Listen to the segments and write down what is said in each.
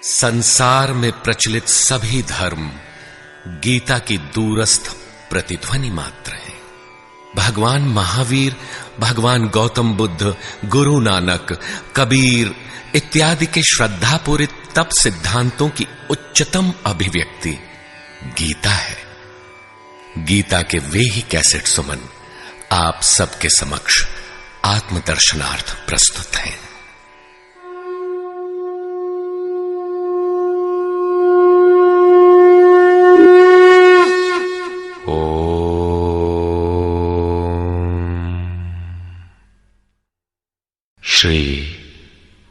संसार में प्रचलित सभी धर्म गीता की दूरस्थ प्रतिध्वनि मात्र हैं। भगवान महावीर, भगवान गौतम बुद्ध, गुरु नानक, कबीर इत्यादि के श्रद्धापूरित तप सिद्धांतों की उच्चतम अभिव्यक्ति गीता है। गीता के वे ही कैसेट सुमन आप सबके समक्ष आत्मदर्शनार्थ प्रस्तुत हैं। श्री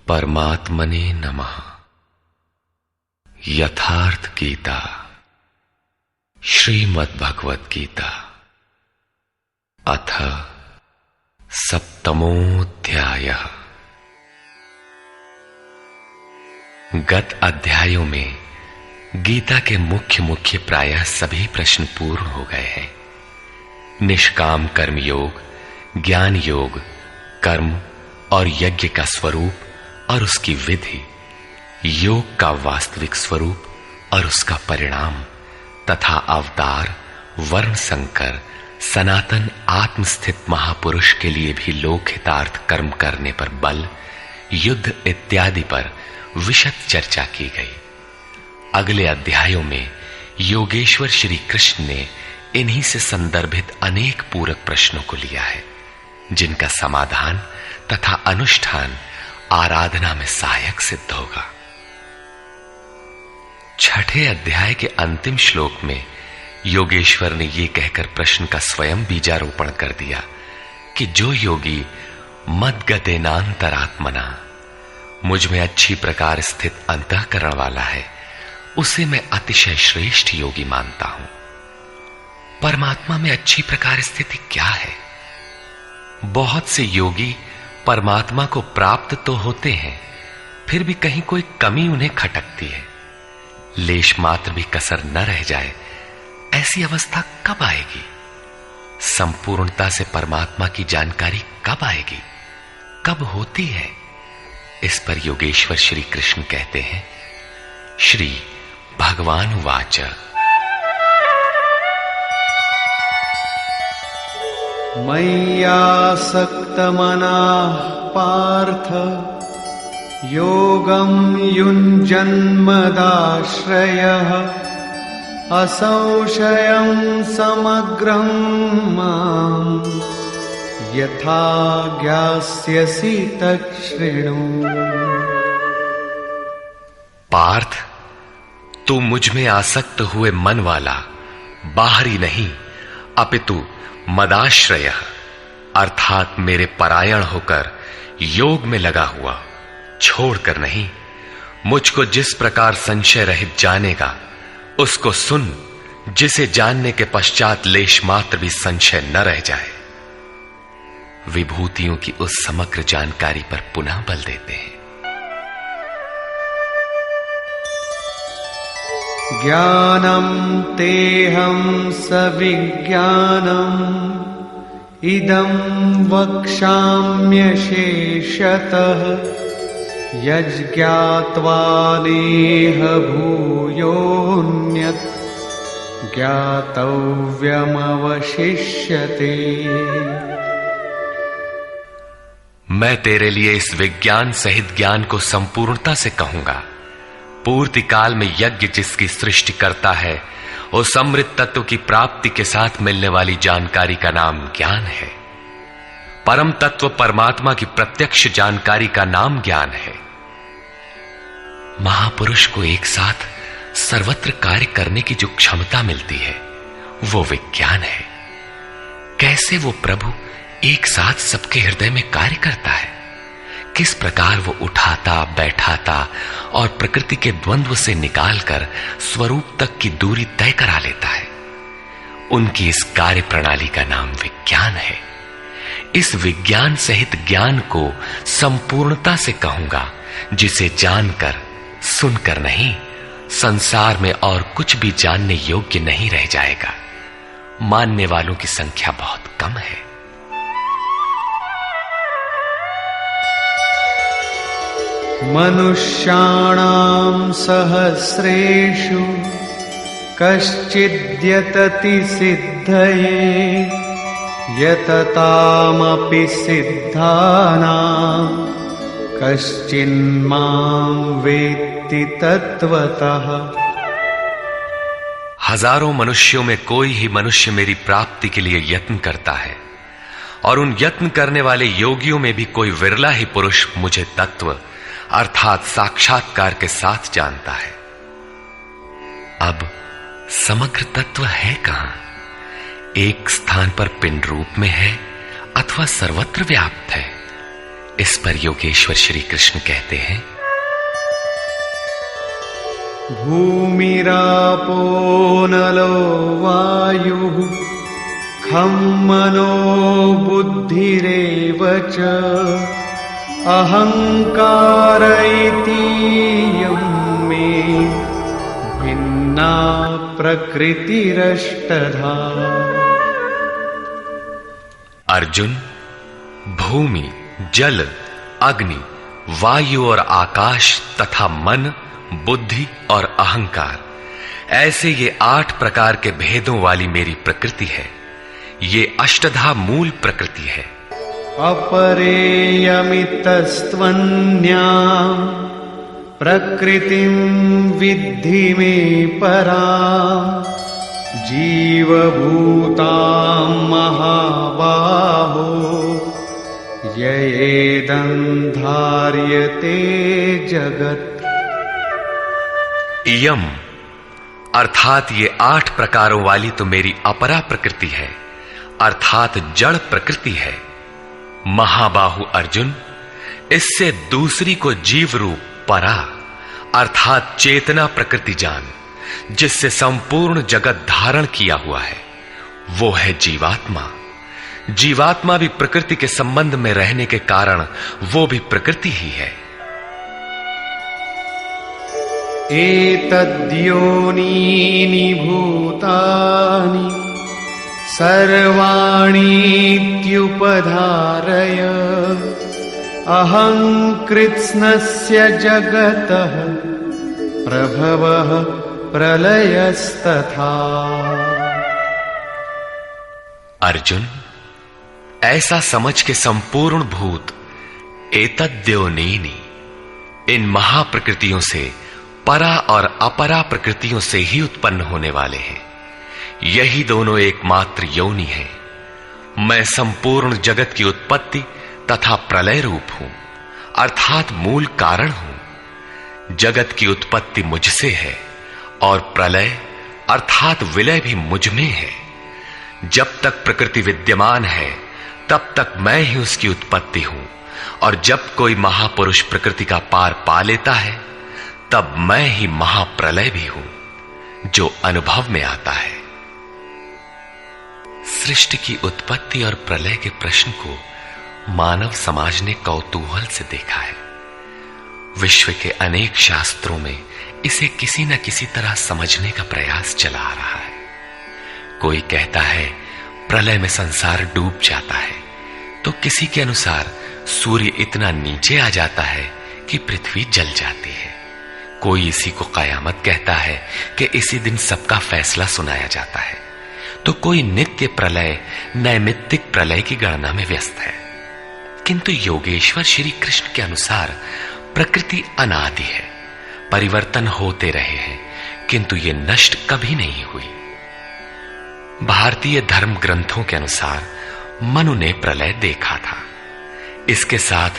परमात्मने नमः। यथार्थ गीता, श्रीमद् भगवत गीता, अथ सप्तमोऽध्यायः। गत अध्यायों में गीता के मुख्य प्रायः सभी प्रश्न पूर्ण हो गए हैं। निष्काम कर्म योग, ज्ञान योग, कर्म और यज्ञ का स्वरूप और उसकी विधि, योग का वास्तविक स्वरूप और उसका परिणाम तथा अवतार, वर्ण संकर, सनातन आत्मस्थित महापुरुष के लिए भी लोक हितार्थ कर्म करने पर बल, युद्ध इत्यादि पर विशद चर्चा की गई। अगले अध्यायों में योगेश्वर श्री कृष्ण ने इन्हीं से संदर्भित अनेक पूरक प्रश्नों को लिया है, जिनका समाधान तथा अनुष्ठान आराधना में सहायक सिद्ध होगा। छठे अध्याय के अंतिम श्लोक में योगेश्वर ने यह कहकर प्रश्न का स्वयं बीजारोपण कर दिया कि जो योगी मद्गतेनांतरात्मना, मुझ में अच्छी प्रकार स्थित अंतःकरण वाला है, उसे मैं अतिशय श्रेष्ठ योगी मानता हूं। परमात्मा में अच्छी प्रकार स्थिति क्या है? बहुत से योगी परमात्मा को प्राप्त तो होते हैं, फिर भी कहीं कोई कमी उन्हें खटकती है। लेश मात्र भी कसर न रह जाए, ऐसी अवस्था कब आएगी? संपूर्णता से परमात्मा की जानकारी कब आएगी, कब होती है? इस पर योगेश्वर श्री कृष्ण कहते हैं, श्री भगवान उवाच, मय्यासक्तमनाः पार्थ योगं युञ्जन्मदाश्रयः असंशयं समग्रं मां यथा ज्ञास्यसि तच्छृणु। पार्थ, तू मुझ में आसक्त हुए मन वाला, बाहरी नहीं अपितु मदाश्रय अर्थात मेरे परायण होकर योग में लगा हुआ, छोड़कर नहीं, मुझको जिस प्रकार संशय रहित जानेगा उसको सुन, जिसे जानने के पश्चात लेश मात्र भी संशय न रह जाए। विभूतियों की उस समग्र जानकारी पर पुनः बल देते हैं। ज्ञानम तेहं सविज्ञानम इदं वक्ष्याम्यशेषतः यज्ज्ञात्वा नेह भूयोऽन्यत् ज्ञातव्यमवशिष्यते। मैं तेरे लिए इस विज्ञान सहित ज्ञान को संपूर्णता से कहूंगा। पूर्ति काल में यज्ञ जिसकी सृष्टि करता है, उस अमृत तत्व की प्राप्ति के साथ मिलने वाली जानकारी का नाम ज्ञान है। परम तत्व परमात्मा की प्रत्यक्ष जानकारी का नाम ज्ञान है। महापुरुष को एक साथ सर्वत्र कार्य करने की जो क्षमता मिलती है, वो विज्ञान है। कैसे वो प्रभु एक साथ सबके हृदय में कार्य करता है, किस प्रकार वो उठाता, बैठाता और प्रकृति के द्वंद्व से निकालकर स्वरूप तक की दूरी तय करा लेता है, उनकी इस कार्य प्रणाली का नाम विज्ञान है। इस विज्ञान सहित ज्ञान को संपूर्णता से कहूंगा, जिसे जानकर, सुनकर नहीं, संसार में और कुछ भी जानने योग्य नहीं रह जाएगा। मानने वालों की संख्या बहुत कम है। मनुष्याणां सहस्रेषु कश्चिद्यतति सिद्धये यततामपि सिद्धानां कश्चिन्मां वेत्ति तत्वतः। हजारों मनुष्यों में कोई ही मनुष्य मेरी प्राप्ति के लिए यत्न करता है, और उन यत्न करने वाले योगियों में भी कोई विरला ही पुरुष मुझे तत्व अर्थात साक्षात्कार के साथ जानता है। अब समग्र तत्व है कहां? एक स्थान पर पिंड रूप में है अथवा सर्वत्र व्याप्त है? इस पर योगेश्वर श्री कृष्ण कहते हैं, भूमिरापो नलो वायुः खं मनो बुद्धिरेव च अहंकार इतीयं मे भिन्ना प्रकृतिरष्टधा। अर्जुन, भूमि, जल, अग्नि, वायु और आकाश तथा मन, बुद्धि और अहंकार, ऐसे ये 8 प्रकार के भेदों वाली मेरी प्रकृति है। ये अष्टधा मूल प्रकृति है। अपरेयमितस्त्वन्या प्रकृतिं विद्धि मे परा जीवभूतां महाबाहो ययेदं धार्यते जगत्। इयम अर्थात ये 8 प्रकारों वाली तो मेरी अपरा प्रकृति है, अर्थात जड़ प्रकृति है। महाबाहु अर्जुन, इससे दूसरी को जीव रूप परा अर्थात चेतना प्रकृति जान, जिससे संपूर्ण जगत धारण किया हुआ है, वो है जीवात्मा। जीवात्मा भी प्रकृति के संबंध में रहने के कारण वो भी प्रकृति ही है। एतद्योनीनि भूतानि सर्वाणीत्युपधारय अहं कृत्स्नस्य जगतः प्रभवः प्रलयस्तथा। अर्जुन, ऐसा समझ के संपूर्ण भूत एतद्योनीनि, इन महाप्रकृतियों से परा और अपरा प्रकृतियों से ही उत्पन्न होने वाले हैं। यही दोनों एकमात्र योनि है। मैं संपूर्ण जगत की उत्पत्ति तथा प्रलय रूप हूं, अर्थात मूल कारण हूं। जगत की उत्पत्ति मुझसे है और प्रलय अर्थात विलय भी मुझ में है। जब तक प्रकृति विद्यमान है तब तक मैं ही उसकी उत्पत्ति हूं, और जब कोई महापुरुष प्रकृति का पार पा लेता है तब मैं ही महाप्रलय भी हूं, जो अनुभव में आता है। सृष्टि की उत्पत्ति और प्रलय के प्रश्न को मानव समाज ने कौतूहल से देखा है। विश्व के अनेक शास्त्रों में इसे किसी न किसी तरह समझने का प्रयास चला आ रहा है। कोई कहता है प्रलय में संसार डूब जाता है, तो किसी के अनुसार सूर्य इतना नीचे आ जाता है कि पृथ्वी जल जाती है। कोई इसी को कयामत कहता है कि इसी दिन सबका फैसला सुनाया जाता है, तो कोई नित्य प्रलय नैमित्तिक प्रलय की गणना में व्यस्त है। किंतु योगेश्वर श्री कृष्ण के अनुसार प्रकृति अनादि है, परिवर्तन होते रहे हैं, किंतु ये नष्ट कभी नहीं हुई। भारतीय धर्म ग्रंथों के अनुसार मनु ने प्रलय देखा था। इसके साथ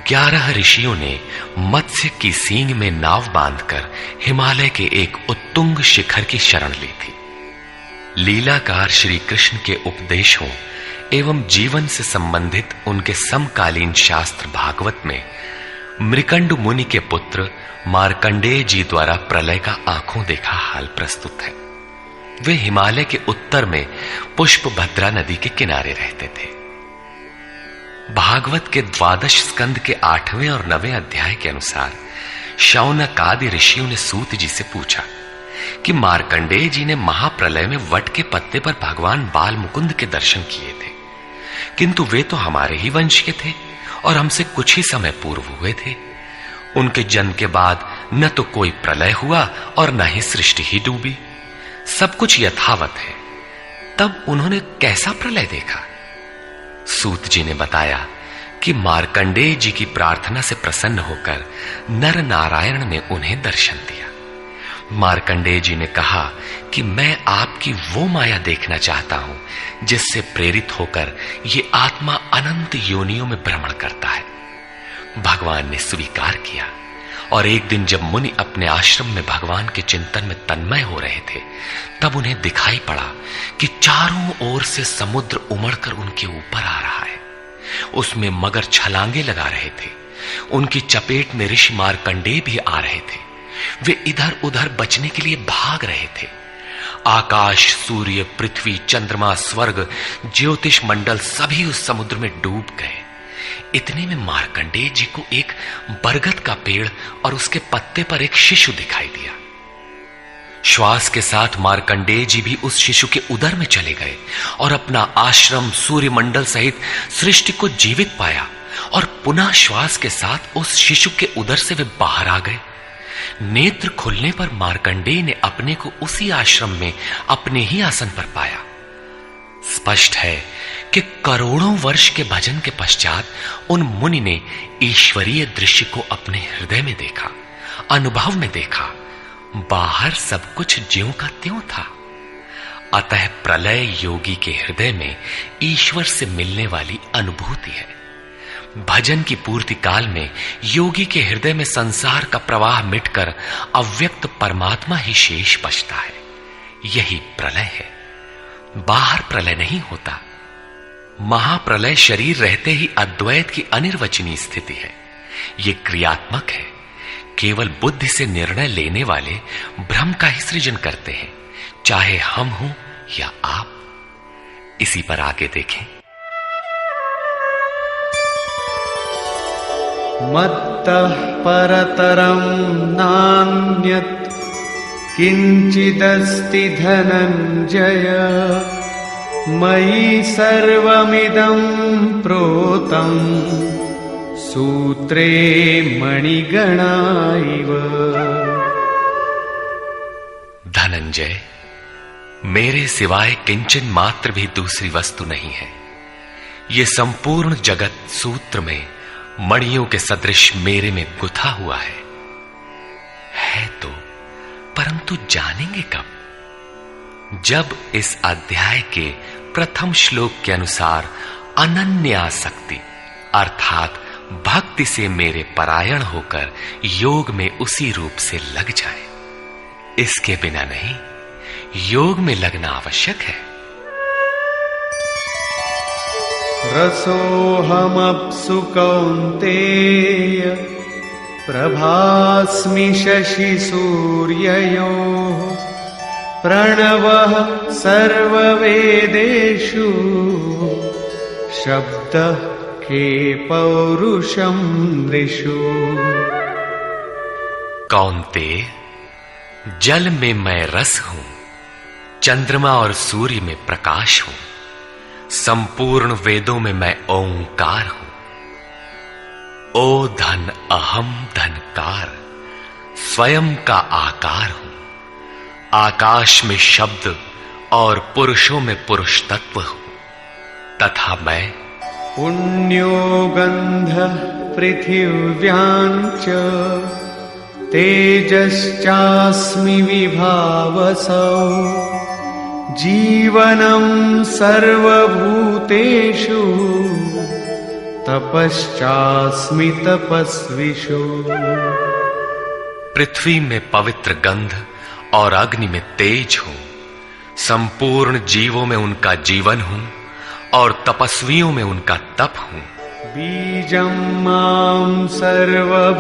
11 ऋषियों ने मत्स्य की सींग में नाव बांधकर हिमालय के एक उत्तुंग शिखर की शरण ली थी। लीलाकार श्री कृष्ण के उपदेशों एवं जीवन से संबंधित उनके समकालीन शास्त्र भागवत में मृकंड मुनि के पुत्र मार्कंडेय जी द्वारा प्रलय का आंखों देखा हाल प्रस्तुत है। वे हिमालय के उत्तर में पुष्पभद्रा नदी के किनारे रहते थे। भागवत के 12 स्कंद के 8वें और 9वें अध्याय के अनुसार शौनक आदि ऋषियों ने सूत जी से पूछा कि मार्कंडेय जी ने महाप्रलय में वट के पत्ते पर भगवान बाल मुकुंद के दर्शन किए थे, किंतु वे तो हमारे ही वंश के थे और हमसे कुछ ही समय पूर्व हुए थे। उनके जन्म के बाद न तो कोई प्रलय हुआ और न ही सृष्टि ही डूबी, सब कुछ यथावत है। तब उन्होंने कैसा प्रलय देखा? सूत जी ने बताया कि मार्कंडेय जी की प्रार्थना से प्रसन्न होकर नर नारायण ने उन्हें दर्शन दिया। मार्कंडेय जी ने कहा कि मैं आपकी वो माया देखना चाहता हूं जिससे प्रेरित होकर ये आत्मा अनंत योनियों में भ्रमण करता है। भगवान ने स्वीकार किया और एक दिन जब मुनि अपने आश्रम में भगवान के चिंतन में तन्मय हो रहे थे, तब उन्हें दिखाई पड़ा कि चारों ओर से समुद्र उमड़कर उनके ऊपर आ रहा है। उसमें मगर छलांगे लगा रहे थे। उनकी चपेट में ऋषि मार्कंडेय भी आ रहे थे। वे इधर उधर बचने के लिए भाग रहे थे। आकाश, सूर्य, पृथ्वी, चंद्रमा, स्वर्ग, ज्योतिष मंडल सभी उस समुद्र में डूब गए। इतने में मार्कंडेय जी को एक बरगद का पेड़ और उसके पत्ते पर एक शिशु दिखाई दिया। श्वास के साथ मार्कंडेय जी भी उस शिशु के उदर में चले गए और अपना आश्रम, सूर्य मंडल सहित सृष्टि को जीवित पाया और पुनः श्वास के साथ उस शिशु के उदर से वे बाहर आ गए। नेत्र खुलने पर मार्कंडेय ने अपने को उसी आश्रम में अपने ही आसन पर पाया। स्पष्ट है कि करोड़ों वर्ष के भजन के पश्चात उन मुनि ने ईश्वरीय दृश्य को अपने हृदय में देखा, अनुभव में देखा। बाहर सब कुछ ज्यों का त्यों था। अतः प्रलय योगी के हृदय में ईश्वर से मिलने वाली अनुभूति है। भजन की पूर्ति काल में योगी के हृदय में संसार का प्रवाह मिटकर अव्यक्त परमात्मा ही शेष बचता है। यही प्रलय है। बाहर प्रलय नहीं होता। महाप्रलय शरीर रहते ही अद्वैत की अनिर्वचनीय स्थिति है। यह क्रियात्मक है। केवल बुद्धि से निर्णय लेने वाले भ्रम का ही सृजन करते हैं, चाहे हम हों या आप। इसी पर आगे देखें। मत्तः परतरं नान्यत् किंचिदस्ति धनंजय मयि सर्वमिदं प्रोतं सूत्रे मणिगणा इव। धनंजय, मेरे सिवाय किंचन मात्र भी दूसरी वस्तु नहीं है। ये संपूर्ण जगत सूत्र में मणियों के सदृश मेरे में गुथा हुआ है तो, परंतु जानेंगे कब? जब इस अध्याय के प्रथम श्लोक के अनुसार अनन्यासक्ति अर्थात भक्ति से मेरे परायण होकर योग में उसी रूप से लग जाए। इसके बिना नहीं, योग में लगना आवश्यक है। रसोऽहमप्सु कौन्तेय प्रभास्मि शशि सूर्ययोः प्रणवः सर्ववेदेषु शब्दः के पौरुषं नृषु। कौन्तेय, जल में मैं रस हूं, चंद्रमा और सूर्य में प्रकाश हूं, संपूर्ण वेदों में मैं ओंकार हूं। ओ धन अहम धनकार, स्वयं का आकार हूं। आकाश में शब्द और पुरुषों में पुरुष तत्व हूं, तथा मैं पुण्यो गंधः पृथिव्यां च तेजश्चास्मि विभावसौ जीवनं सर्वभूतेषु तपश्चास्मि तपस्विषु। पृथ्वी में पवित्र गंध और अग्नि में तेज हूं, संपूर्ण जीवों में उनका जीवन हूं और तपस्वियों में उनका तप हूं। बीजं मां सर्वभूतानां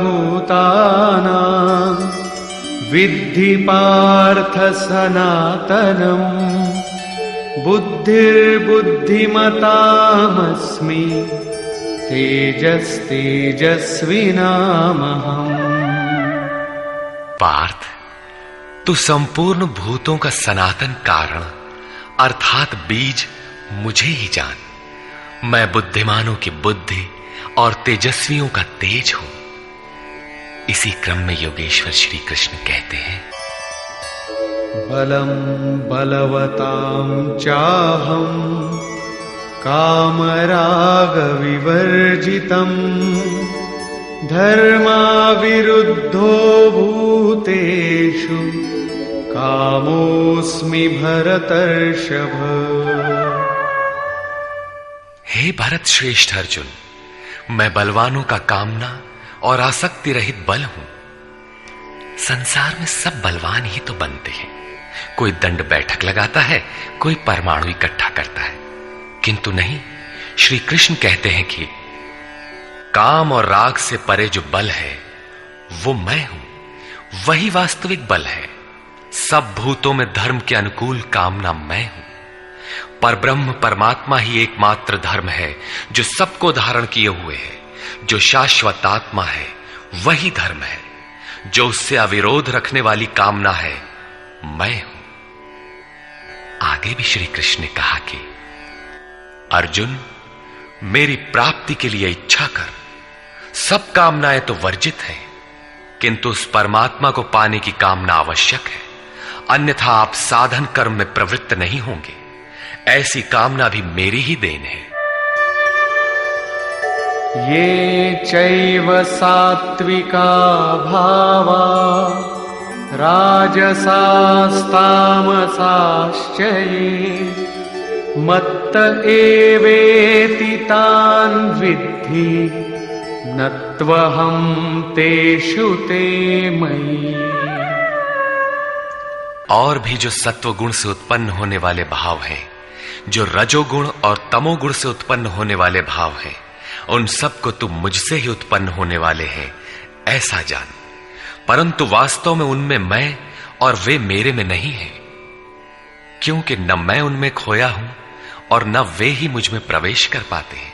विद्धि पार्थ सनातनम् बुद्धिर्बुद्धिमतामस्मि तेजस्तेजस्विनामहम्। पार्थ, तू संपूर्ण भूतों का सनातन कारण अर्थात बीज मुझे ही जान। मैं बुद्धिमानों की बुद्धि और तेजस्वियों का तेज हूं। इसी क्रम में योगेश्वर श्री कृष्ण कहते हैं, बलं बलवतां चाहं कामरागविवर्जितम् धर्माविरुद्धो भूतेषु कामोऽस्मि भरतर्षभ। हे भरत श्रेष्ठ अर्जुन, मैं बलवानों का कामना और आसक्ति रहित बल हूं। संसार में सब बलवान ही तो बनते हैं। कोई दंड बैठक लगाता है, कोई परमाणु इकट्ठा करता है, किंतु नहीं, श्री कृष्ण कहते हैं कि काम और राग से परे जो बल है वो मैं हूं, वही वास्तविक बल है। सब भूतों में धर्म के अनुकूल कामना मैं हूं। परब्रह्म परमात्मा ही एकमात्र धर्म है जो सबको धारण किए हुए है। जो शाश्वत आत्मा है वही धर्म है। जो उससे अविरोध रखने वाली कामना है मैं हूं। आगे भी श्री कृष्ण ने कहा कि अर्जुन, मेरी प्राप्ति के लिए इच्छा कर। सब कामनाएं तो वर्जित हैं, किंतु उस परमात्मा को पाने की कामना आवश्यक है, अन्यथा आप साधन कर्म में प्रवृत्त नहीं होंगे। ऐसी कामना भी मेरी ही देन है। ये चैव सात्विका भावा राजसास्तामसाश्च ये मत्त एवेति तान् विद्धि नत्वहं तेषु ते मयि। और भी जो सत्व गुण से उत्पन्न होने वाले भाव हैं, जो रजोगुण और तमोगुण से उत्पन्न होने वाले भाव हैं, उन सब को तुम मुझसे ही उत्पन्न होने वाले हैं ऐसा जान। परंतु वास्तव में उनमें मैं और वे मेरे में नहीं हैं, क्योंकि न मैं उनमें खोया हूं और न वे ही मुझ में प्रवेश कर पाते हैं।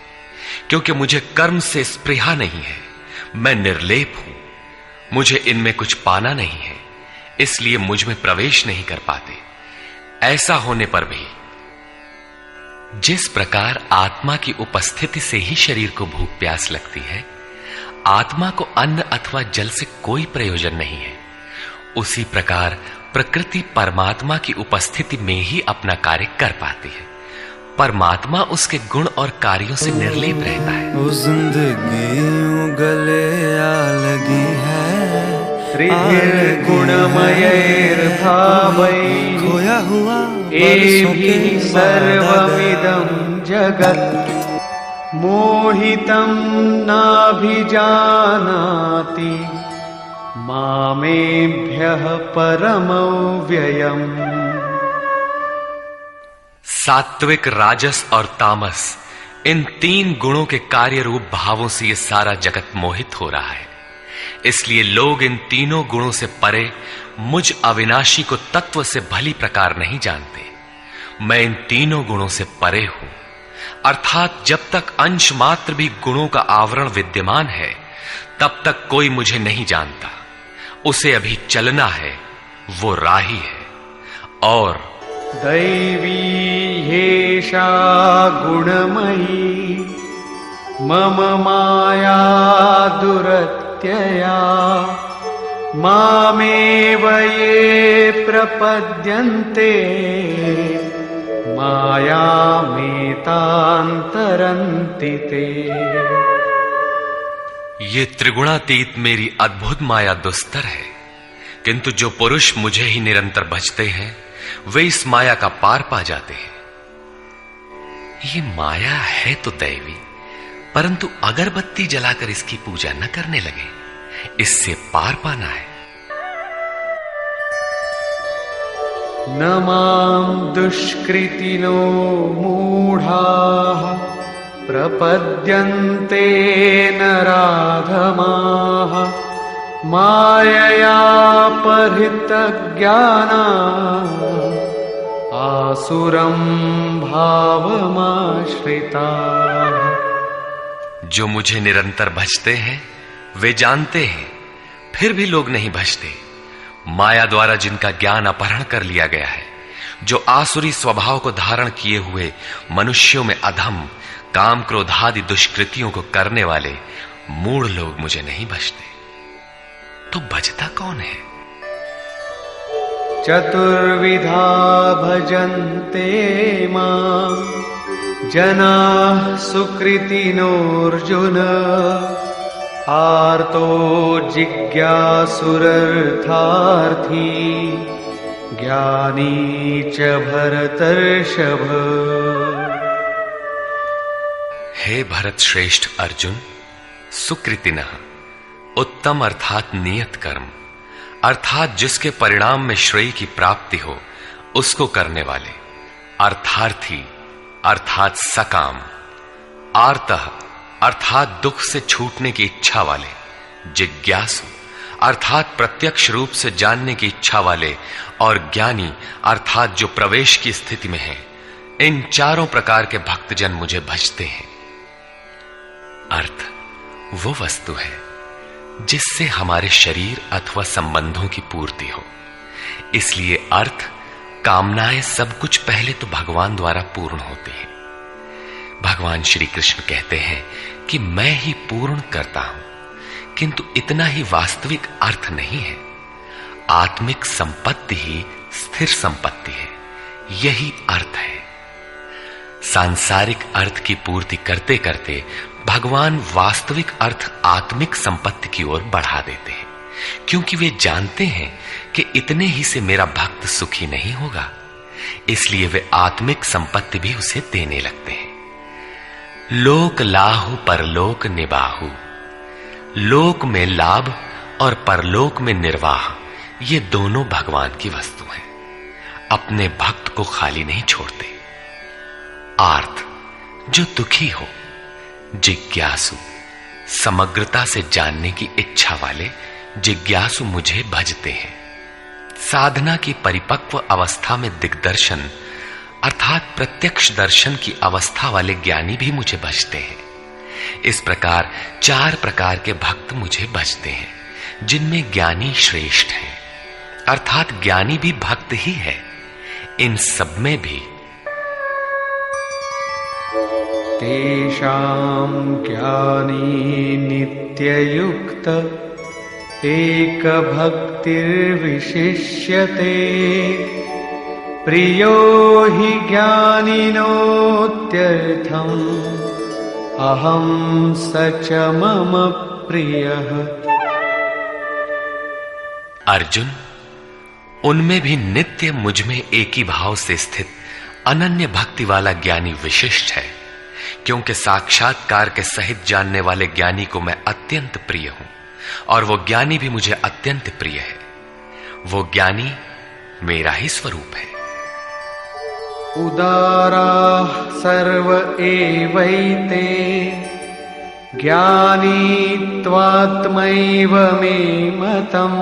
क्योंकि मुझे कर्म से स्पृहा नहीं है, मैं निर्लेप हूं, मुझे इनमें कुछ पाना नहीं है, इसलिए मुझ में प्रवेश नहीं कर पाते। ऐसा होने पर भी जिस प्रकार आत्मा की उपस्थिति से ही शरीर को भूख प्यास लगती है, आत्मा को अन्न अथवा जल से कोई प्रयोजन नहीं है, उसी प्रकार प्रकृति परमात्मा की उपस्थिति में ही अपना कार्य कर पाती है। परमात्मा उसके गुण और कार्यों से निर्लेप रहता है। वो जिंदगी यूं गले आ लगी है, त्रिभिर्गुणमयैर्भावैः खोया हुआ एभिः सर्वमिदं जगत् मोहितं नाभिजानाति मामेभ्यः परमव्ययम्। सात्विक, राजस और तामस, इन तीन गुणों के कार्य रूप भावों से ये सारा जगत मोहित हो रहा है। इसलिए लोग इन तीनों गुणों से परे मुझ अविनाशी को तत्व से भली प्रकार नहीं जानते। मैं इन तीनों गुणों से परे हूं, अर्थात जब तक अंश मात्र भी गुणों का आवरण विद्यमान है तब तक कोई मुझे नहीं जानता। उसे अभी चलना है, वो राही है। और दैवी ह्येषा गुणमयी मम माया दुरत्यया मामेव ये प्रपद्यन्ते मायामेतान्तरन्ति ते। ये त्रिगुणातीत मेरी अद्भुत माया दुस्तर है, किंतु जो पुरुष मुझे ही निरंतर भजते हैं वे इस माया का पार पा जाते हैं। ये माया है तो दैवी, परंतु अगरबत्ती जलाकर इसकी पूजा न करने लगे, इससे पार पाना है। न मां दुष्कृतिनो मूढ़ाः प्रपद्यन्ते नराधमाः माययापहृतज्ञानाः आसुरं भावमाश्रिताः। जो मुझे निरंतर भजते हैं वे जानते हैं, फिर भी लोग नहीं भजते। माया द्वारा जिनका ज्ञान अपहरण कर लिया गया है, जो आसुरी स्वभाव को धारण किए हुए मनुष्यों में अधम काम क्रोधादि दुष्कृतियों को करने वाले मूढ़ लोग मुझे नहीं भजते। तो भजता कौन है? चतुर्विधा भजन्ते मां जनाः सुकृतिनोऽर्जुन आर्तो जिज्ञासुरर्थार्थी ज्ञानी च भरतर्षभ। हे भरत श्रेष्ठ अर्जुन, सुकृतिनः उत्तम अर्थात नियत कर्म, अर्थात जिसके परिणाम में श्रेय की प्राप्ति हो उसको करने वाले, अर्थार्थी अर्थात सकाम, आर्तः अर्थात दुख से छूटने की इच्छा वाले, जिज्ञासु अर्थात प्रत्यक्ष रूप से जानने की इच्छा वाले, और ज्ञानी अर्थात जो प्रवेश की स्थिति में है। इन चारों प्रकार के भक्तजन मुझे भजते हैं। अर्थ वो वस्तु है जिससे हमारे शरीर अथवा संबंधों की पूर्ति हो। इसलिए अर्थ, कामनाएं सब कुछ पहले तो भगवान द्वारा पूर्ण होती है। भगवान श्री कृष्ण कहते हैं कि मैं ही पूर्ण करता हूं, किंतु इतना ही वास्तविक अर्थ नहीं है। आत्मिक संपत्ति ही स्थिर संपत्ति है, यही अर्थ है। सांसारिक अर्थ की पूर्ति करते करते भगवान वास्तविक अर्थ आत्मिक संपत्ति की ओर बढ़ा देते हैं, क्योंकि वे जानते हैं कि इतने ही से मेरा भक्त सुखी नहीं होगा। इसलिए वे आत्मिक संपत्ति भी उसे देने लगते हैं। लोक लाहु परलोक निबाहु, लोक में लाभ और परलोक में निर्वाह, ये दोनों भगवान की वस्तु हैं। अपने भक्त को खाली नहीं छोड़ते। आर्त, जो दुखी हो, जिज्ञासु, समग्रता से जानने की इच्छा वाले जिज्ञासु मुझे भजते हैं। साधना की परिपक्व अवस्था में दिग्दर्शन अर्थात प्रत्यक्ष दर्शन की अवस्था वाले ज्ञानी भी मुझे भजते हैं। इस प्रकार 4 प्रकार के भक्त मुझे भजते हैं, जिनमें ज्ञानी श्रेष्ठ है, अर्थात ज्ञानी भी भक्त ही है। इन सब में भी तेषां ज्ञानी नित्ययुक्त एक भक्तिर्विशिष्यते प्रियो हि ज्ञानिनोत्यर्थम् अहं स च मम प्रियः। अर्जुन, उनमें भी नित्य मुझ में एक ही भाव से स्थित अनन्य भक्ति वाला ज्ञानी विशिष्ट है, क्योंकि साक्षात्कार के सहित जानने वाले ज्ञानी को मैं अत्यंत प्रिय हूं, और वो ज्ञानी भी मुझे अत्यंत प्रिय है। वो ज्ञानी मेरा ही स्वरूप है। उदाराः सर्व एवैते ज्ञानी त्वात्मैव मे मतम्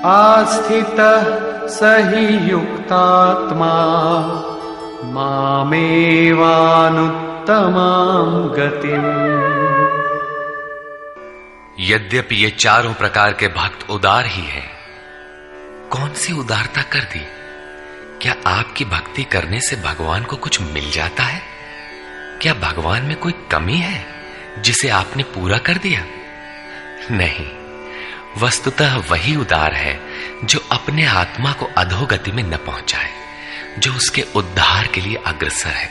आस्थितः स हि युक्तात्मा मामेवानुत्तमां गतिम्। यद्यपि ये चारों प्रकार के भक्त उदार ही हैं, कौन सी उदारता कर दी? क्या आपकी भक्ति करने से भगवान को कुछ मिल जाता है? क्या भगवान में कोई कमी है जिसे आपने पूरा कर दिया? नहीं, वस्तुतः वही उदार है जो अपने आत्मा को अधोगति में न पहुंचाए, जो उसके उद्धार के लिए अग्रसर है।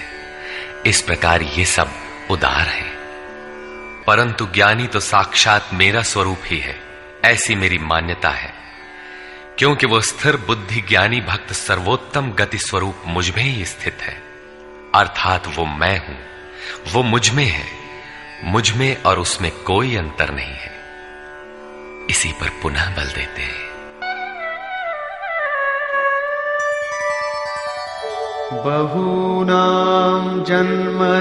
इस प्रकार ये सब उदार है। परंतु ज्ञानी तो साक्षात मेरा स्वरूप ही है, ऐसी मेरी मान्यता है। क्योंकि वो स्थिर बुद्धि ज्ञानी भक्त सर्वोत्तम गति स्वरूप मुझ में ही स्थित है, अर्थात वो मैं हूं, वो मुझ में है, मुझ में और उसमें कोई अंतर नहीं है। इसी पर पुनः बल देते हैं। बहूनां जन्मनामन्ते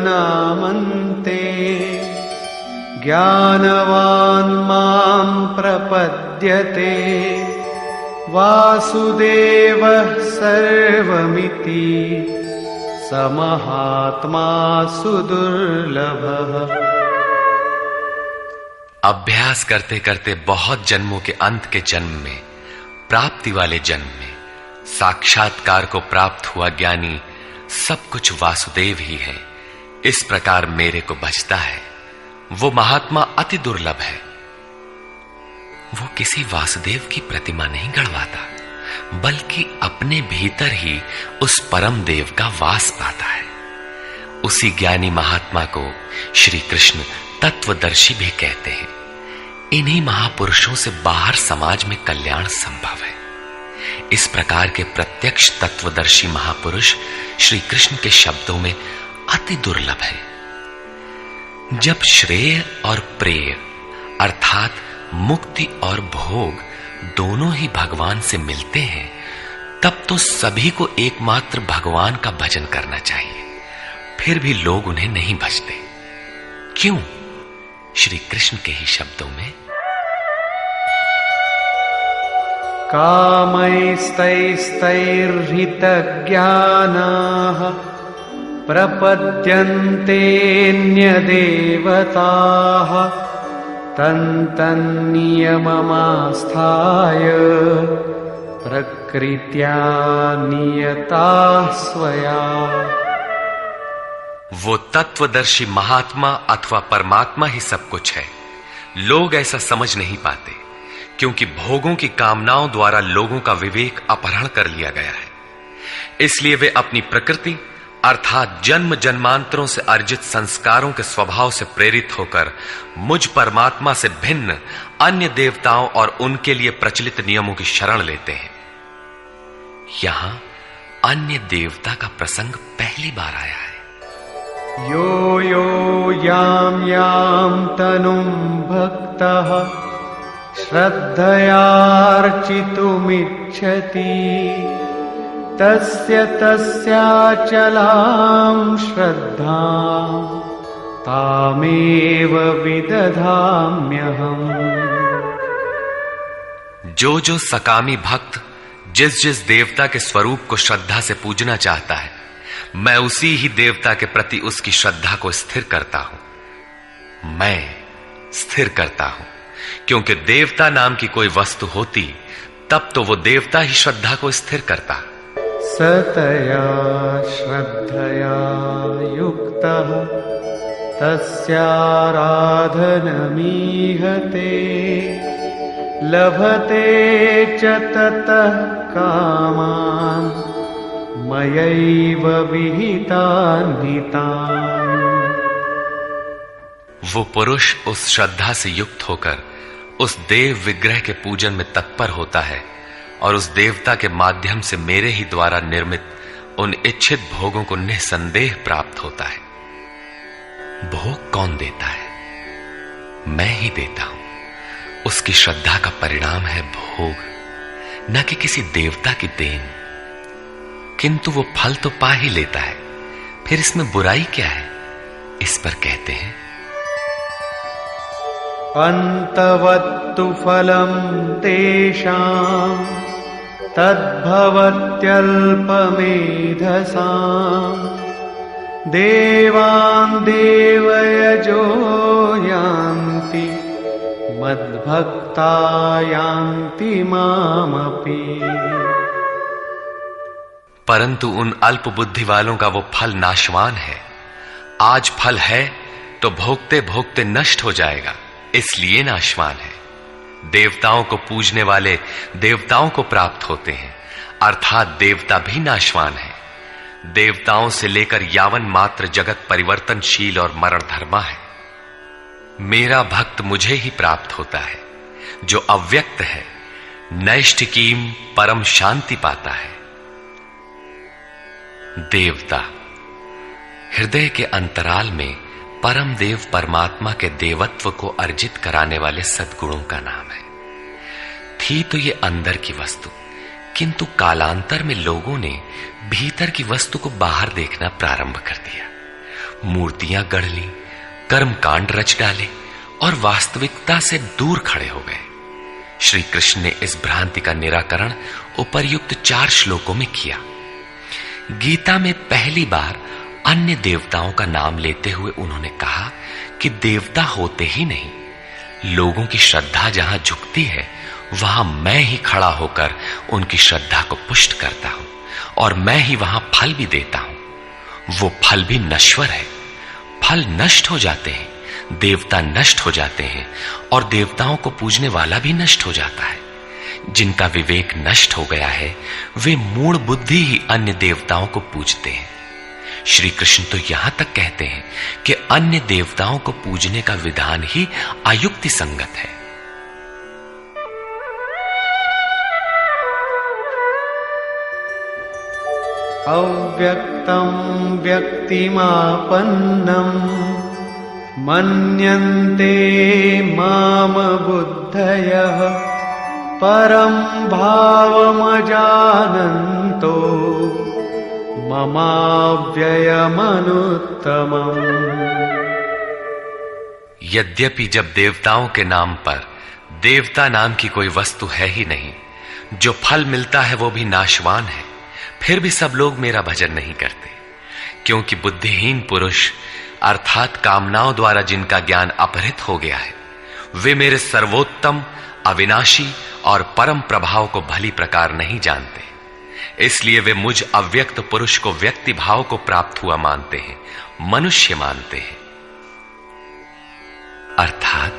ज्ञानवान् मां प्रपद्यते वासुदेवः सर्वमिति स महात्मा सुदुर्लभः। अभ्यास करते करते बहुत जन्मों के अंत के जन्म में, प्राप्ति वाले जन्म में साक्षात्कार को प्राप्त हुआ ज्ञानी सब कुछ वासुदेव ही है। इस प्रकार मेरे को भजता है, वो महात्मा अति दुर्लभ है। वो किसी वासुदेव की प्रतिमा नहीं गढ़वाता, बल्कि अपने भीतर ही उस परम देव का वास पाता है। उसी ज्ञानी महात्मा को श्री कृष्ण तत्वदर्शी भी कहते हैं। इन्हीं महापुरुषों से बाहर समाज में कल्याण संभव है। इस प्रकार के प्रत्यक्ष तत्वदर्शी महापुरुष श्री कृष्ण के शब्दों में अति दुर्लभ है। जब श्रेय और प्रेय अर्थात मुक्ति और भोग दोनों ही भगवान से मिलते हैं, तब तो सभी को एकमात्र भगवान का भजन करना चाहिए। फिर भी लोग उन्हें नहीं भजते। क्यों? श्री कृष्ण के ही शब्दों में, कामैस्तैस्तैर्हितज्ञानाः प्रपद्यन्तेऽन्यदेवताः तन्तन्नियममास्थाय प्रकृत्या नियताः स्वया। वो तत्वदर्शी महात्मा अथवा परमात्मा ही सब कुछ है। लोग ऐसा समझ नहीं पाते, क्योंकि भोगों की कामनाओं द्वारा लोगों का विवेक अपहरण कर लिया गया है। इसलिए वे अपनी प्रकृति अर्थात जन्म जन्मांतरों से अर्जित संस्कारों के स्वभाव से प्रेरित होकर मुझ परमात्मा से भिन्न अन्य देवताओं और उनके लिए प्रचलित नियमों की शरण लेते हैं। यहां अन्य देवता का प्रसंग पहली बार आया है। यो यो यां यां तनुं भक्तः श्रद्धयार्चितुमिच्छति तस्य तस्याचलां श्रद्धां तामेव विदधाम्यहम्। जो जो सकामी भक्त जिस जिस देवता के स्वरूप को श्रद्धा से पूजना चाहता है, मैं उसी ही देवता के प्रति उसकी श्रद्धा को स्थिर करता हूं। मैं स्थिर करता हूं, क्योंकि देवता नाम की कोई वस्तु होती तब तो वो देवता ही श्रद्धा को स्थिर करता। सतया श्रद्धया युक्तः तस्याराधनमीहते लभते च ततः कामान् मयैव विहितान् हितान्। वो पुरुष उस श्रद्धा से युक्त होकर उस देव विग्रह के पूजन में तत्पर होता है और उस देवता के माध्यम से मेरे ही द्वारा निर्मित उन इच्छित भोगों को निसंदेह प्राप्त होता है। भोग कौन देता है? मैं ही देता हूं। उसकी श्रद्धा का परिणाम है भोग, न कि किसी देवता की देन। किंतु वो फल तो पा ही लेता है, फिर इसमें बुराई क्या है? इस पर कहते हैं, अन्तवत्तु फलं तेषां तद्भवत्यल्पमेधसां देवान् देवयजो यान्ति मद्भक्ता यान्ति मामपि। परंतु उन अल्प बुद्धि वालों का वो फल नाशवान है। आज फल है तो भोगते भोगते नष्ट हो जाएगा, इसलिए नाशवान है। देवताओं को पूजने वाले देवताओं को प्राप्त होते हैं, अर्थात देवता भी नाशवान है। देवताओं से लेकर यावन मात्र जगत परिवर्तनशील और मरण धर्मा है। मेरा भक्त मुझे ही प्राप्त होता है, जो अव्यक्त है, नैष्ठिकीम परम शांति पाता है। देवता हृदय के अंतराल में परम देव परमात्मा के देवत्व को अर्जित कराने वाले सद्गुणों का नाम है। थी तो ये अंदर की वस्तु, किंतु कालांतर में लोगों ने भीतर की वस्तु को बाहर देखना प्रारंभ कर दिया। मूर्तियां गढ़ ली, कर्मकांड रच डाले और वास्तविकता से दूर खड़े हो गए। श्री कृष्ण ने इस भ्रांति का निराकरण उपर्युक्त 4 श्लोकों में किया। गीता में पहली बार अन्य देवताओं का नाम लेते हुए उन्होंने कहा कि देवता होते ही नहीं, लोगों की श्रद्धा जहां झुकती है वहां मैं ही खड़ा होकर उनकी श्रद्धा को पुष्ट करता हूं और मैं ही वहां फल भी देता हूं। वो फल भी नश्वर है, फल नष्ट हो जाते हैं, देवता नष्ट हो जाते हैं और देवताओं को पूजने वाला भी नष्ट हो जाता है। जिनका विवेक नष्ट हो गया है वे मूढ़ बुद्धि ही अन्य देवताओं को पूजते हैं। श्री कृष्ण तो यहां तक कहते हैं कि अन्य देवताओं को पूजने का विधान ही अयुक्ति संगत है। अव्यक्तं व्यक्तिमापन्नं मन्यन्ते माम बुद्धयः परं भावमजानन्तो ममाव्ययमनुत्तमम्। यद्यपि जब देवताओं के नाम पर देवता नाम की कोई वस्तु है ही नहीं, जो फल मिलता है वो भी नाशवान है, फिर भी सब लोग मेरा भजन नहीं करते, क्योंकि बुद्धिहीन पुरुष अर्थात कामनाओं द्वारा जिनका ज्ञान अपहृत हो गया है वे मेरे सर्वोत्तम, अविनाशी और परम प्रभाव को भली प्रकार नहीं जानते। इसलिए वे मुझ अव्यक्त पुरुष को व्यक्ति भाव को प्राप्त हुआ मानते हैं, मनुष्य मानते हैं। अर्थात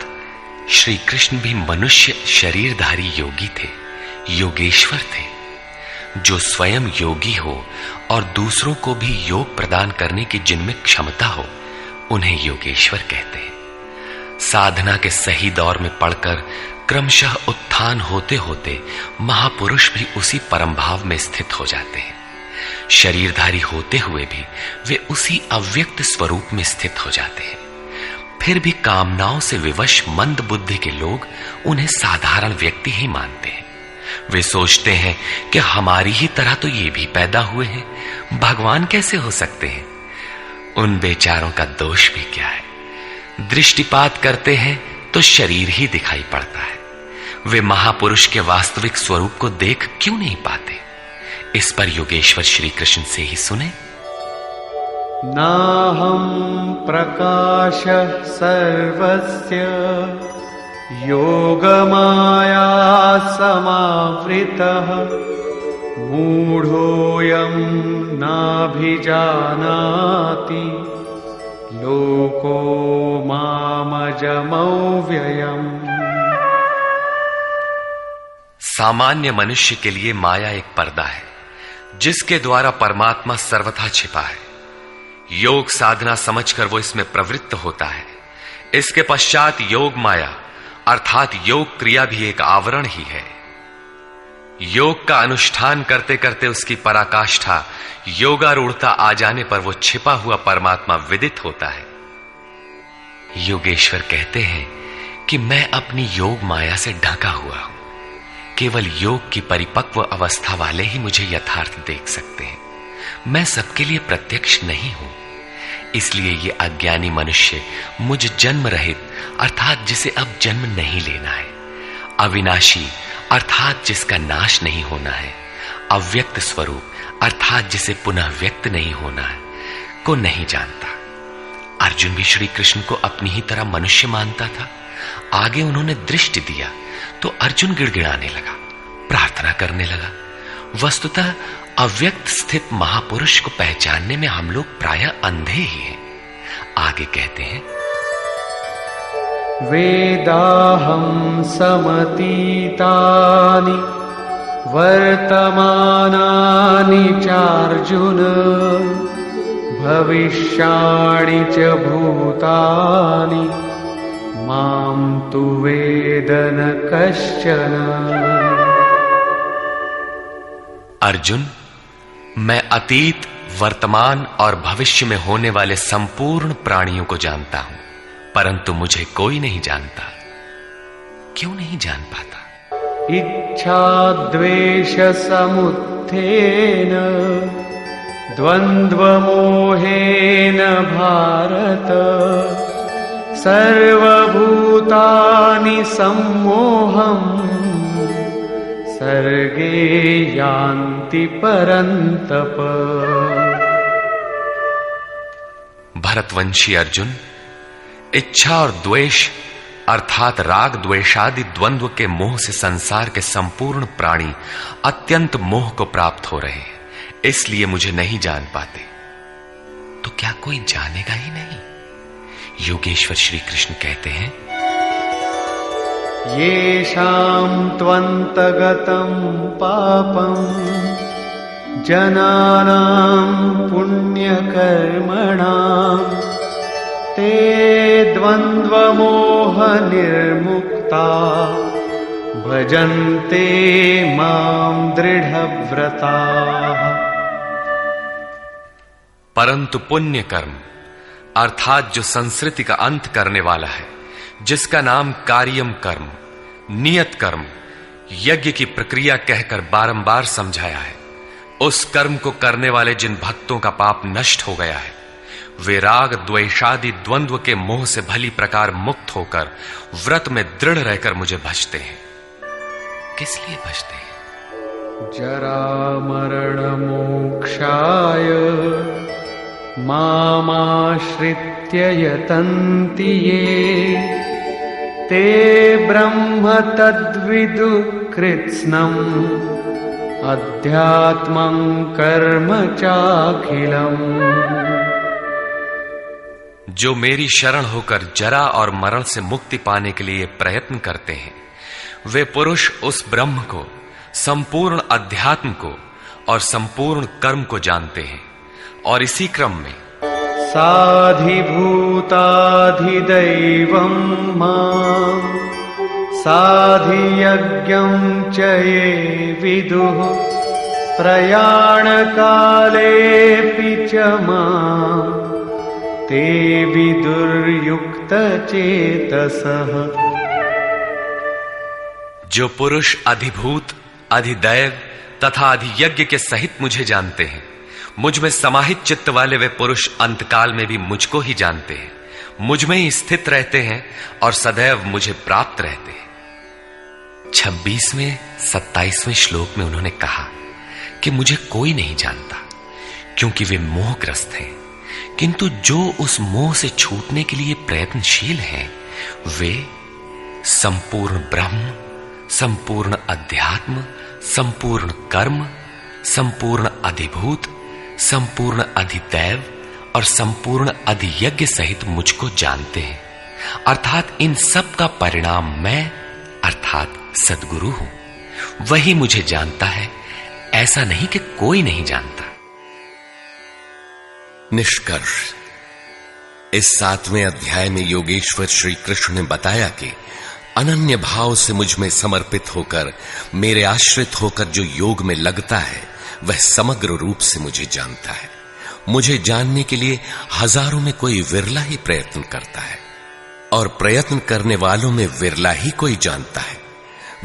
श्री कृष्ण भी मनुष्य शरीरधारी योगी थे, योगेश्वर थे। जो स्वयं योगी हो और दूसरों को भी योग प्रदान करने की जिनमें क्षमता हो उन्हें योगेश्वर कहते हैं। साधना के सही दौर में पड़कर क्रमशः उत्थान होते होते महापुरुष भी उसी परम भाव में स्थित हो जाते हैं। शरीरधारी होते हुए भी वे उसी अव्यक्त स्वरूप में स्थित हो जाते हैं। फिर भी कामनाओं से विवश मंद बुद्धि के लोग उन्हें साधारण व्यक्ति ही मानते हैं। वे सोचते हैं कि हमारी ही तरह तो ये भी पैदा हुए हैं, भगवान कैसे हो सकते हैं। उन बेचारों का दोष भी क्या है, दृष्टिपात करते हैं तो शरीर ही दिखाई पड़ता है। वे महापुरुष के वास्तविक स्वरूप को देख क्यों नहीं पाते। इस पर योगेश्वर श्री कृष्ण से ही सुने। नाहं प्रकाश सर्वस्य योगमाया समावृतः मूढ़ोऽयं नाभिजानाति लोको मामजमव्ययम्। सामान्य मनुष्य के लिए माया एक पर्दा है जिसके द्वारा परमात्मा सर्वथा छिपा है। योग साधना समझकर वो इसमें प्रवृत्त होता है। इसके पश्चात योग माया अर्थात योग क्रिया भी एक आवरण ही है। योग का अनुष्ठान करते करते उसकी पराकाष्ठा योगारूढ़ता आ जाने पर वो छिपा हुआ परमात्मा विदित होता है। योगेश्वर कहते हैं कि मैं अपनी योग माया से ढका हुआ हूं। केवल योग की परिपक्व अवस्था वाले ही मुझे यथार्थ देख सकते हैं। मैं सबके लिए प्रत्यक्ष नहीं हूं। इसलिए ये अज्ञानी मनुष्य मुझ जन्म रहित अर्थात जिसे अब जन्म नहीं लेना है, अविनाशी अर्थात जिसका नाश नहीं होना है, अव्यक्त स्वरूप अर्थात जिसे पुनः व्यक्त नहीं होना है को नहीं जानता। अर्जुन भी श्री कृष्ण को अपनी ही तरह मनुष्य मानता था। आगे उन्होंने दृष्टि दिया तो अर्जुन गिड़गिड़ाने लगा, प्रार्थना करने लगा। वस्तुतः अव्यक्त स्थित महापुरुष को पहचानने में हम लोग प्रायः अंधे ही हैं। आगे कहते हैं, वेदाहं समतीतानि वर्तमानानि चार्जुन भविष्याणि च भूतानि मां तु वेद न कश्चन। अर्जुन, मैं अतीत, वर्तमान और भविष्य में होने वाले संपूर्ण प्राणियों को जानता हूं, परंतु मुझे कोई नहीं जानता। क्यों नहीं जान पाता? इच्छा द्वेष समुत्थेन द्वंद्व मोहेन भारत सर्वभूतानि सम्मोहम् सर्गे यान्ति परन्तप। भरतवंशी अर्जुन, इच्छा और द्वेष अर्थात राग द्वेषादि द्वंद्व के मोह से संसार के संपूर्ण प्राणी अत्यंत मोह को प्राप्त हो रहे हैं, इसलिए मुझे नहीं जान पाते। तो क्या कोई जानेगा ही नहीं? योगेश्वर श्री कृष्ण कहते हैं, येषां त्वन्तगतं पापं जनानां पुण्यकर्मणां ते द्वन्द्वमोह निर्मुक्ता भजन्ते मां दृढ़व्रताः। परंतु पुण्य कर्म अर्थात जो संस्कृति का अंत करने वाला है, जिसका नाम कार्यम कर्म, नियत कर्म, यज्ञ की प्रक्रिया कहकर बारंबार समझाया है, उस कर्म को करने वाले जिन भक्तों का पाप नष्ट हो गया है, वे राग द्वेषादि द्वंद्व के मोह से भली प्रकार मुक्त होकर व्रत में दृढ़ रहकर मुझे भजते हैं। किस लिए भजते हैं? जरामरण मोक्षाय मामाश्रित्य यतन्ति ये ते ब्रह्म तद्विदु कृत्स्नम् अध्यात्मं कर्म चाखिलम्। जो मेरी शरण होकर जरा और मरण से मुक्ति पाने के लिए प्रयत्न करते हैं, वे पुरुष उस ब्रह्म को, संपूर्ण अध्यात्म को और संपूर्ण कर्म को जानते हैं, और इसी क्रम में साधिभूताधिदैवं मां साधियज्ञं च ये विदुः प्रयाणकालेऽपि च मां ते विदुर्युक्तचेतसः। जो पुरुष अधिभूत, अधिदैव तथा अधियज्ञ के सहित मुझे जानते हैं, मुझ में समाहित चित्त वाले वे पुरुष अंतकाल में भी मुझको ही जानते हैं, मुझ में ही स्थित रहते हैं और सदैव मुझे प्राप्त रहते हैं। 26वें 27वें श्लोक में उन्होंने कहा कि मुझे कोई नहीं जानता, क्योंकि वे मोहग्रस्त हैं, किंतु जो उस मोह से छूटने के लिए प्रयत्नशील हैं, वे संपूर्ण ब्रह्म, संपूर्ण अध्यात्म, संपूर्ण कर्म, संपूर्ण अधिभूत, संपूर्ण अधिदैव और संपूर्ण अधियज्ञ सहित मुझको जानते हैं, अर्थात इन सब का परिणाम मैं अर्थात सद्गुरु हूं। वही मुझे जानता है, ऐसा नहीं कि कोई नहीं जानता। निष्कर्ष, इस 7वें अध्याय में योगेश्वर श्री कृष्ण ने बताया कि अनन्य भाव से मुझ में समर्पित होकर, मेरे आश्रित होकर जो योग में लगता है, वह समग्र रूप से मुझे जानता है। मुझे जानने के लिए हजारों में कोई विरला ही प्रयत्न करता है, और प्रयत्न करने वालों में विरला ही कोई जानता है।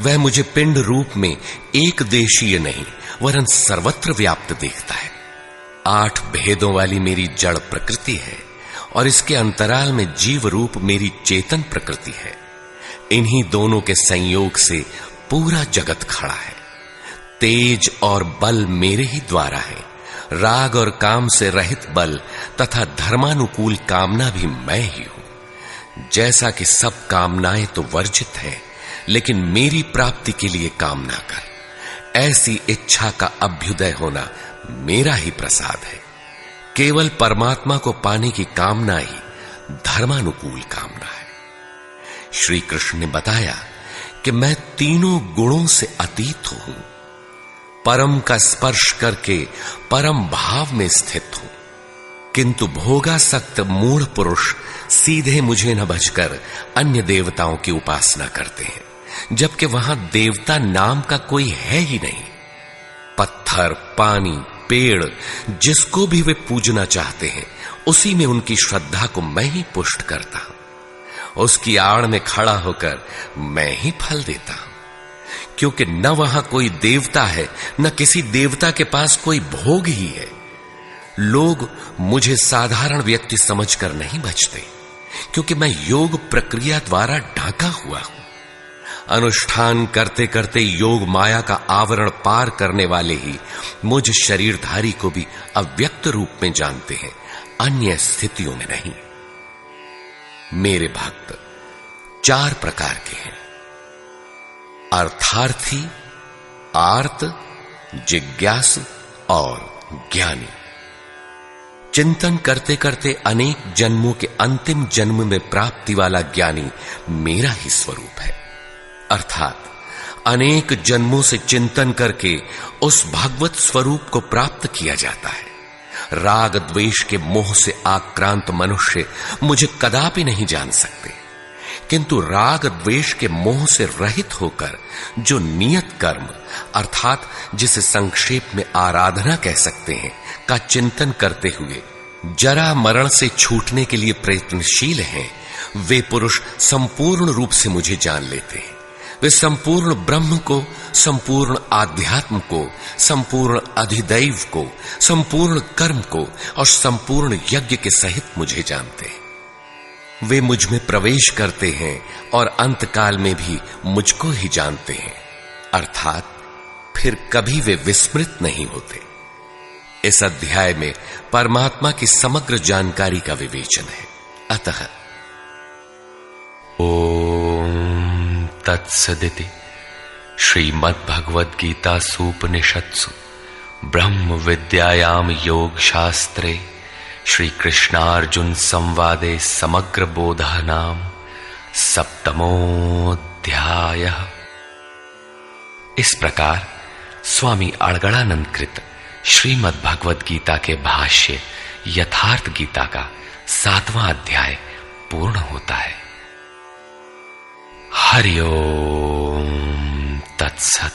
वह मुझे पिंड रूप में एक देशीय नहीं वरन सर्वत्र व्याप्त देखता है। 8 भेदों वाली मेरी जड़ प्रकृति है, और इसके अंतराल में जीव रूप मेरी चेतन प्रकृति है। इन्हीं दोनों के संयोग से पूरा जगत खड़ा है। तेज और बल मेरे ही द्वारा है। राग और काम से रहित बल तथा धर्मानुकूल कामना भी मैं ही हूं। जैसा कि सब कामनाएं तो वर्जित है, लेकिन मेरी प्राप्ति के लिए कामना कर, ऐसी इच्छा का अभ्युदय होना मेरा ही प्रसाद है। केवल परमात्मा को पाने की कामना ही धर्मानुकूल कामना है। श्री कृष्ण ने बताया कि मैं तीनों गुणों से अतीत हूं, परम का स्पर्श करके परम भाव में स्थित हूं, किंतु भोगासक्त मूढ़ पुरुष सीधे मुझे न भजकर अन्य देवताओं की उपासना करते हैं, जबकि वहां देवता नाम का कोई है ही नहीं। पत्थर, पानी, पेड़, जिसको भी वे पूजना चाहते हैं, उसी में उनकी श्रद्धा को मैं ही पुष्ट करता हूं। उसकी आड़ में खड़ा होकर मैं ही फल देता हूं, क्योंकि न वहां कोई देवता है, न किसी देवता के पास कोई भोग ही है। लोग मुझे साधारण व्यक्ति समझकर नहीं बचते, क्योंकि मैं योग प्रक्रिया द्वारा ढका हुआ हूं। अनुष्ठान करते करते योग माया का आवरण पार करने वाले ही मुझ शरीरधारी को भी अव्यक्त रूप में जानते हैं, अन्य स्थितियों में नहीं। मेरे भक्त 4 प्रकार के हैं: अर्थार्थी, आर्त, जिज्ञासु और ज्ञानी। चिंतन करते करते अनेक जन्मों के अंतिम जन्म में प्राप्ति वाला ज्ञानी मेरा ही स्वरूप है। अर्थात अनेक जन्मों से चिंतन करके उस भगवत स्वरूप को प्राप्त किया जाता है। राग द्वेष के मोह से आक्रांत मनुष्य मुझे कदापि नहीं जान सकते, किंतु राग द्वेष के मोह से रहित होकर जो नियत कर्म अर्थात जिसे संक्षेप में आराधना कह सकते हैं का चिंतन करते हुए जरा मरण से छूटने के लिए प्रयत्नशील हैं, वे पुरुष संपूर्ण रूप से मुझे जान लेते हैं। वे संपूर्ण ब्रह्म को, संपूर्ण आध्यात्म को, संपूर्ण अधिदैव को, संपूर्ण कर्म को और संपूर्ण यज्ञ के सहित मुझे जानते हैं। वे मुझ में प्रवेश करते हैं और अंतकाल में भी मुझको ही जानते हैं, अर्थात फिर कभी वे विस्मृत नहीं होते। इस अध्याय में परमात्मा की समग्र जानकारी का विवेचन है। अतः ओम तत्सदिति श्रीमद्भगवद्गीतासूपनिषत्सु ब्रह्म विद्यायाम योग शास्त्रे श्री कृष्णार्जुन संवादे समग्र बोधः नाम सप्तमोऽध्यायः। इस प्रकार स्वामी अड़गड़ानंद कृत श्रीमद् भगवद गीता के भाष्य यथार्थ गीता का 7वां अध्याय पूर्ण होता है। हरि ओम तत्सत।